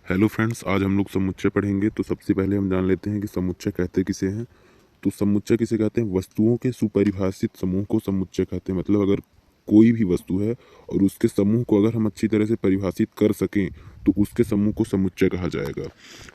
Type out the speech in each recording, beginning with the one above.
Hello friends, आज हम लोग समुच्चय पढ़ेंगे। तो सबसे पहले हम जान लेते हैं कि समुच्चय कहते किसे हैं। तो समुच्चय किसे कहते हैं? वस्तुओं के सुपरिभाषित समूह को समुच्चय कहते हैं। मतलब अगर कोई भी वस्तु है और उसके समूह को अगर हम अच्छी तरह से परिभाषित कर सकें तो उसके समूह को समुच्चय कहा जाएगा।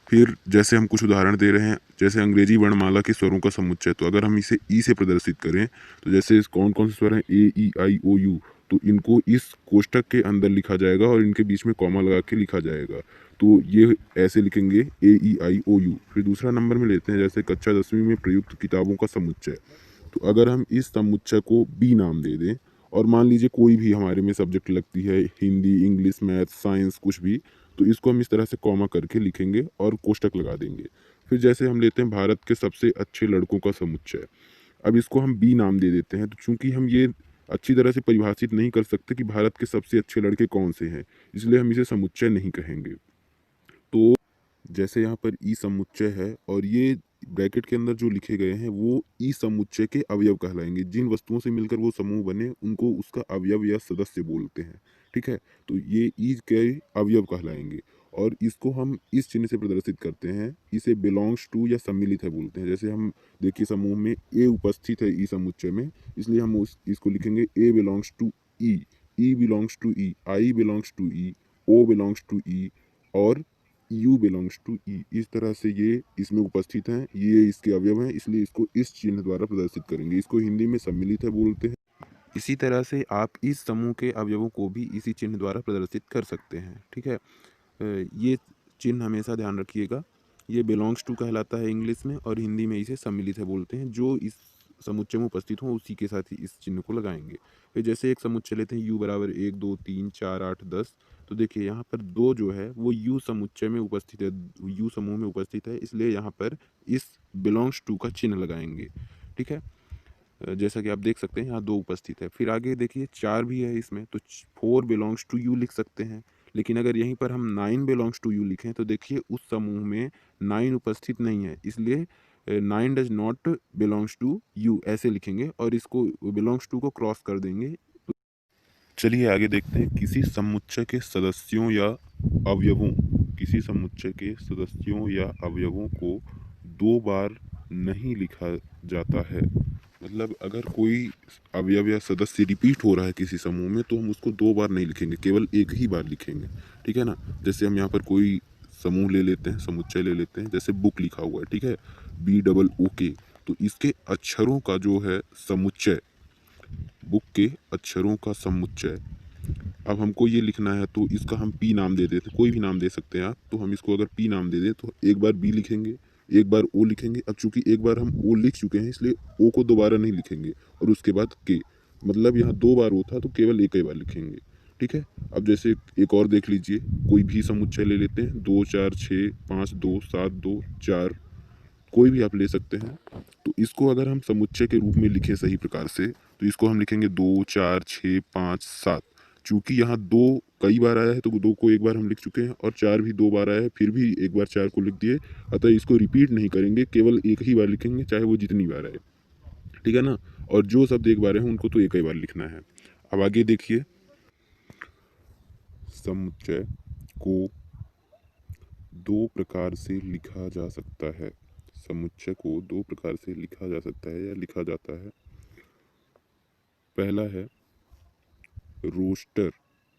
फिर जैसे हम कुछ उदाहरण दे रहे हैं, जैसे अंग्रेजी वर्णमाला के स्वरों का समुच्चय। तो अगर हम इसे ई से प्रदर्शित करें तो जैसे कौन कौन से स्वर हैं, ए ई आई ओ यू, तो इनको इस कोष्टक के अंदर लिखा जाएगा और इनके बीच में कॉमा लगा के लिखा जाएगा। तो ये ऐसे लिखेंगे ए ई आई ओ यू। फिर दूसरा नंबर में लेते हैं जैसे कक्षा 10वीं में प्रयुक्त किताबों का समुच्चय। तो अगर हम इस समुच्चय को बी नाम दे दें और मान लीजिए कोई भी हमारे में सब्जेक्ट लगती है, हिंदी, इंग्लिश, मैथ, साइंस, कुछ भी, तो इसको हम इस तरह से कॉमा करके लिखेंगे और कोष्टक लगा देंगे। फिर जैसे हम लेते हैं भारत के सबसे अच्छे लड़कों का समुच्चय। अब इसको हम बी नाम दे देते हैं। तो चूंकि हम ये अच्छी तरह से परिभाषित नहीं कर सकते कि भारत के सबसे अच्छे लड़के कौन से हैं, इसलिए हम इसे समुच्चय नहीं कहेंगे। तो जैसे यहाँ पर ई समुच्चय है और ये ब्रैकेट के अंदर जो लिखे गए हैं वो ई समुच्चय के अवयव कहलाएंगे। जिन वस्तुओं से मिलकर वो समूह बने उनको उसका अवयव या सदस्य बोलते हैं। ठीक है, तो ये ई के अवयव कहलाएंगे और इसको हम इस चिन्ह से प्रदर्शित करते हैं। इसे बिलोंग्स टू या सम्मिलित है बोलते हैं। जैसे हम देखिए समूह में ए उपस्थित है ई समुच्चय में, इसलिए हम इसको लिखेंगे A belongs to E, E belongs to E, I belongs to E, O belongs to E और यू बिलोंग्स टू ई। इस तरह से ये इसमें उपस्थित हैं, ये इसके अवयव हैं, इसलिए इसको इस चिन्ह द्वारा प्रदर्शित करेंगे। इसको हिंदी में सम्मिलित है बोलते हैं। इसी तरह से आप इस समूह के अवयवों को भी इसी चिन्ह द्वारा प्रदर्शित कर सकते हैं। ठीक है, ये चिन्ह हमेशा ध्यान रखिएगा। ये बिलोंग्स टू कहलाता है इंग्लिश में और हिंदी में इसे सम्मिलित है बोलते हैं। जो इस समुच्चय में उपस्थित हो उसी के साथ ही इस चिन्ह को लगाएंगे। फिर जैसे एक समुच्चय लेते हैं, यू बराबर 1 2 3 4 8 10। तो देखिए यहाँ पर दो जो है वो यू समुच्चय में उपस्थित है, यू समूह में उपस्थित है, इसलिए यहाँ पर इस बिलोंग्स टू का चिन्ह लगाएंगे। ठीक है, जैसा कि आप देख सकते हैं यहाँ दो उपस्थित है। फिर आगे देखिए 4 भी है इसमें, तो 4 बिलोंग्स टू यू लिख सकते हैं। लेकिन अगर यहीं पर हम 9 बिलोंग्स टू यू लिखें तो देखिए उस समूह में 9 उपस्थित नहीं है, इसलिए 9 does not belongs to you ऐसे लिखेंगे और इसको बिलोंग्स टू को क्रॉस कर देंगे। चलिए आगे देखते हैं। किसी समुच्चय के सदस्यों या अवयवों किसी समुच्चय के सदस्यों या अवयवों को दो बार नहीं लिखा जाता है। मतलब अगर कोई अवयव या सदस्य रिपीट हो रहा है किसी समूह में तो हम उसको दो बार नहीं लिखेंगे, केवल एक ही बार लिखेंगे। ठीक है ना। जैसे हम यहाँ पर कोई समूह ले लेते हैं, समुच्चय ले लेते हैं, जैसे बुक लिखा हुआ है, ठीक है, बी डबल ओ के। तो इसके अक्षरों का जो है समुच्चय, बुक के अक्षरों का समुच्चय, अब हमको ये लिखना है तो इसका हम पी नाम दे देते, कोई भी नाम दे सकते हैं आप। तो हम इसको अगर पी नाम दे दें तो एक बार बी लिखेंगे, एक बार ओ लिखेंगे। अब चूंकि एक बार हम ओ लिख चुके हैं इसलिए ओ को दोबारा नहीं लिखेंगे और उसके बाद के, मतलब यहाँ दो बार ओ था तो केवल एक ही बार लिखेंगे। ठीक है, अब जैसे एक और देख लीजिए, कोई भी समुच्चय ले लेते हैं, 2 4 6 5 2 7 2 4, कोई भी आप ले सकते हैं। तो इसको अगर हम समुच्चय के रूप में लिखें सही प्रकार से तो इसको हम लिखेंगे 2 4 6 5 7। चूंकि यहाँ दो कई बार आया है तो दो को एक बार हम लिख चुके हैं और चार भी दो बार आया है, फिर भी एक बार चार को लिख दिए, अतः इसको रिपीट नहीं करेंगे, केवल एक ही बार लिखेंगे चाहे वो जितनी बार आए। ठीक है ना। और जो शब्द एक बार है उनको तो एक ही बार लिखना है। अब आगे देखिए, समुच्चय को दो प्रकार से लिखा जा सकता है। समुच्चय को दो प्रकार से लिखा जा सकता है या लिखा जाता है। पहला है रोस्टर,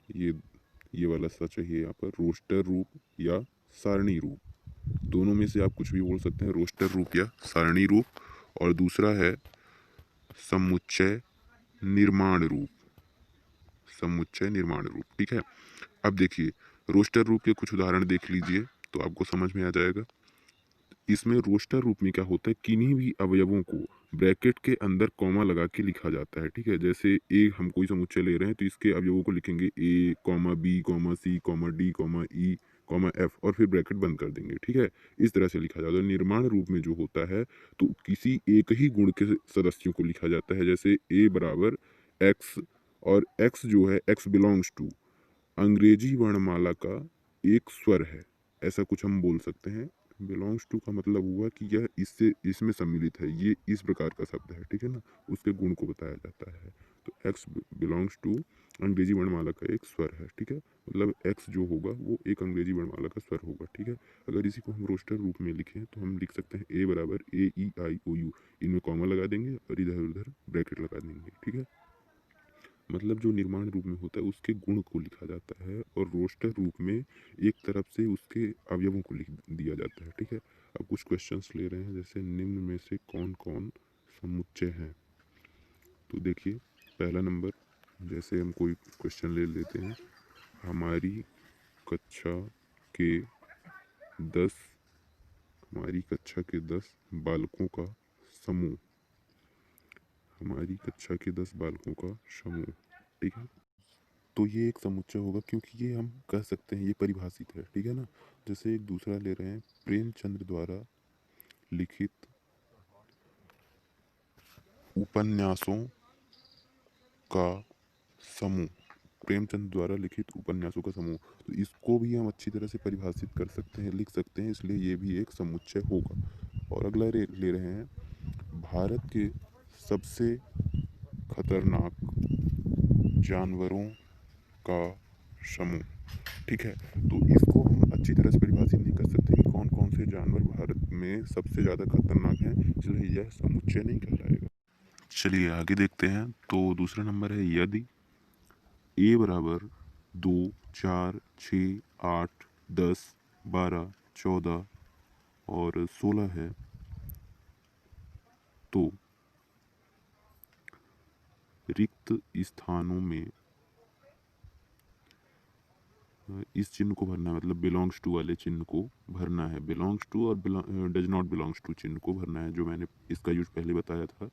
ये वाला सच है, यहाँ पर रोस्टर रूप या सारणी रूप, दोनों में से आप कुछ भी बोल सकते हैं, रोस्टर रूप या सारणी रूप। और दूसरा है समुच्चय निर्माण रूप, समुच्चय निर्माण रूप। ठीक है, अब देखिए रोस्टर रूप के कुछ उदाहरण देख लीजिए तो आपको समझ में आ जाएगा। इसमें रोस्टर रूप में क्या होता है, किन्हीं भी अवयवों को ब्रैकेट के अंदर कॉमा लगा के लिखा जाता है। ठीक है, जैसे ए हम कोई समुच्चय ले रहे हैं तो इसके अवयवों को लिखेंगे A comma B comma C comma D comma E comma F और फिर ब्रैकेट बंद कर देंगे। ठीक है, इस तरह से लिखा जाता है। निर्माण रूप में जो होता है तो किसी एक ही गुण के सदस्यों को लिखा जाता है। जैसे ए बराबर एक्स और एक्स जो है एक्स बिलोंग्स टू अंग्रेजी वर्णमाला का एक स्वर है, ऐसा कुछ हम बोल सकते हैं। बिलोंग्स टू का मतलब हुआ कि यह इससे इसमें सम्मिलित है, ये इस प्रकार का शब्द है। ठीक है ना, उसके गुण को बताया जाता है। तो एक्स बिलोंग्स टू अंग्रेजी वर्णमाला का एक स्वर है, ठीक है। मतलब एक्स जो होगा वो एक अंग्रेजी वर्णमाला का स्वर होगा, ठीक है। अगर इसी को हम रोस्टर रूप में लिखें तो हम लिख सकते हैं ए बराबर AEIOU, इनमें कॉमा लगा देंगे और इधर उधर ब्रैकेट लगा देंगे, ठीक है। मतलब जो निर्माण रूप में होता है उसके गुण को लिखा जाता है और रोस्टर रूप में एक तरफ से उसके अवयवों को लिख दिया जाता है, ठीक है। अब कुछ क्वेश्चंस ले रहे हैं, जैसे निम्न में से कौन कौन समुच्चय हैं। तो देखिए पहला नंबर, जैसे हम कोई क्वेश्चन ले लेते हैं, हमारी कक्षा के 10 हमारी कक्षा के 10 बालकों का समूह, हमारी कक्षा के 10 बालकों का समूह, ठीक है। तो ये एक समुच्चय होगा क्योंकि ये हम कह सकते हैं, ये परिभाषित है, ठीक है ना। जैसे एक दूसरा ले रहे हैं, प्रेमचंद द्वारा लिखित उपन्यासों का समूह, प्रेमचंद द्वारा लिखित उपन्यासों का समूह। तो इसको भी हम अच्छी तरह से परिभाषित कर सकते हैं, लिख सकते हैं, इसलिए ये भी एक समुच्चय होगा। और अगला ले रहे हैं, भारत के सबसे खतरनाक जानवरों का समूह, ठीक है। तो इसको हम अच्छी तरह से परिभाषित नहीं कर सकते कि कौन कौन से जानवर भारत में सबसे ज़्यादा खतरनाक हैं, इसलिए यह समुच्चय नहीं कहलाएगा। चलिए आगे देखते हैं। तो दूसरा नंबर है, यदि ए बराबर 2, 4, 6, 8, 10, 12, 14 और 16 है तो रिक्त स्थानों में इस चिन्ह को भरना है, मतलब बिलोंग्स टू वाले चिन्ह को भरना है। बिलोंग्स टू और डज नॉट बिलोंग्स टू चिन्ह को भरना है, जो मैंने इसका यूज पहले बताया था।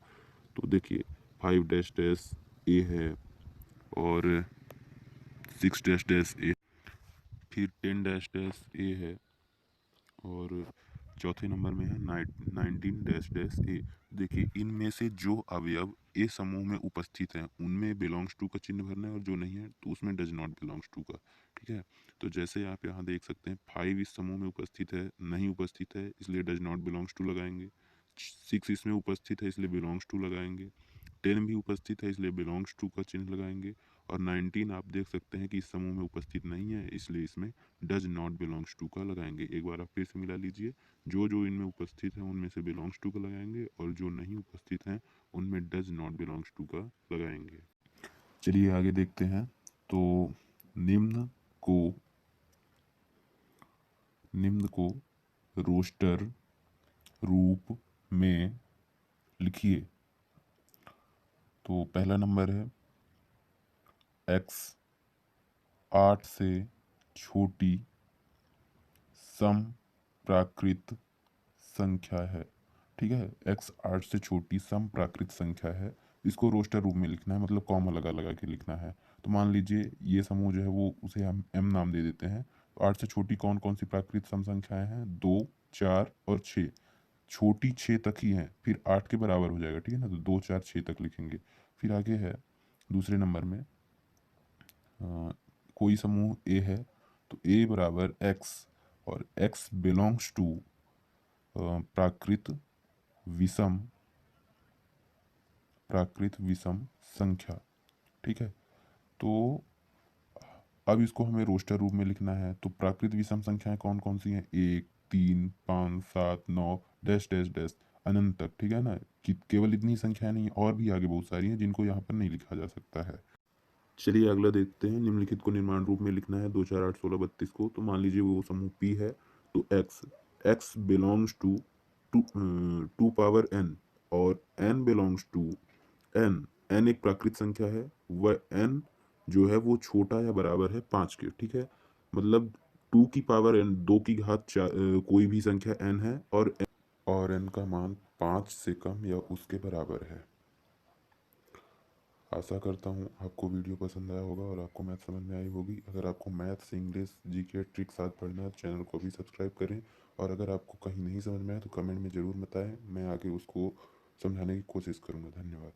तो देखिए 5 डैश डैश ए है और 6 डैश डैश ए, फिर 10 डैश डैश ए है और चौथे नंबर में है 19 डैश डैश ए। देखिए इनमें से जो अवयव ए समूह में उपस्थित हैं उनमें बिलोंग्स टू का चिन्ह भरना है और जो नहीं है तो उसमें डज नॉट बिलोंग्स टू का, ठीक है। तो जैसे आप यहाँ देख सकते हैं 5 इस समूह में उपस्थित है, नहीं उपस्थित है इसलिए डज नॉट बिलोंग्स टू लगाएंगे। 6 इसमें उपस्थित है इसलिए बिलोंग्स टू लगाएंगे। 10 भी उपस्थित है इसलिए बिलोंग्स टू का चिन्ह लगाएंगे। और 19 आप देख सकते हैं कि इस समूह में उपस्थित नहीं है इसलिए इसमें डज नॉट बिलोंग्स टू का लगाएंगे। एक बार आप फिर से मिला लीजिए, जो जो इनमें उपस्थित हैं उनमें से बिलोंग्स टू का लगाएंगे और जो नहीं उपस्थित हैं उनमें डज नॉट बिलोंग्स टू का लगाएंगे। चलिए आगे देखते हैं। तो निम्न को निम्न को रोस्टर रूप में लिखिए। तो पहला नंबर है, एक्स 8 से छोटी सम प्राकृत संख्या है, ठीक है। एक्स 8 से छोटी सम प्राकृत संख्या है, इसको रोस्टर रूप में लिखना है, मतलब कॉमा लगा लगा के लिखना है। तो मान लीजिए ये समूह जो है वो उसे हम एम नाम दे देते हैं। तो 8 से छोटी कौन कौन सी प्राकृत सम संख्याएं हैं, 2, 4 और 6। छोटी 6 तक ही है, फिर 8 के बराबर हो जाएगा, ठीक है ना। तो 2, 4, 6 तक लिखेंगे। फिर आगे है दूसरे नंबर में, कोई समूह ए है तो ए बराबर एक्स और एक्स बिलोंग्स टू प्राकृत विषम संख्या, ठीक है। तो अब इसको हमें रोस्टर रूप में लिखना है। तो प्राकृत विषम संख्याएं कौन कौन सी हैं, 1, 3, 5, 7, 9 डैश डैश डैश अनंत तक, ठीक है ना। कि केवल इतनी संख्याएं नहीं, और भी आगे बहुत सारी हैं जिनको यहाँ पर नहीं लिखा जा सकता है। चलिए अगला देखते हैं। निम्नलिखित को निर्माण रूप में लिखना है 2, 4, 8, 16, 32 को। तो मान लीजिए वो समूह पी है, तो X belongs to two power N और N belongs to N. N एक प्राकृत संख्या है, वह एन जो है वो छोटा या बराबर है 5 के, ठीक है। मतलब 2 की पावर एन, 2 की घात कोई भी संख्या एन है और एन का मान 5 से कम या उसके बराबर है। आशा करता हूँ आपको वीडियो पसंद आया होगा और आपको मैथ समझ में आई होगी। अगर आपको मैथ्स, इंग्लिश, जीके ट्रिक साथ पढ़ना है तो चैनल को भी सब्सक्राइब करें। और अगर आपको कहीं नहीं समझ में आया तो कमेंट में ज़रूर बताएं, मैं आगे उसको समझाने की कोशिश करूँगा। धन्यवाद।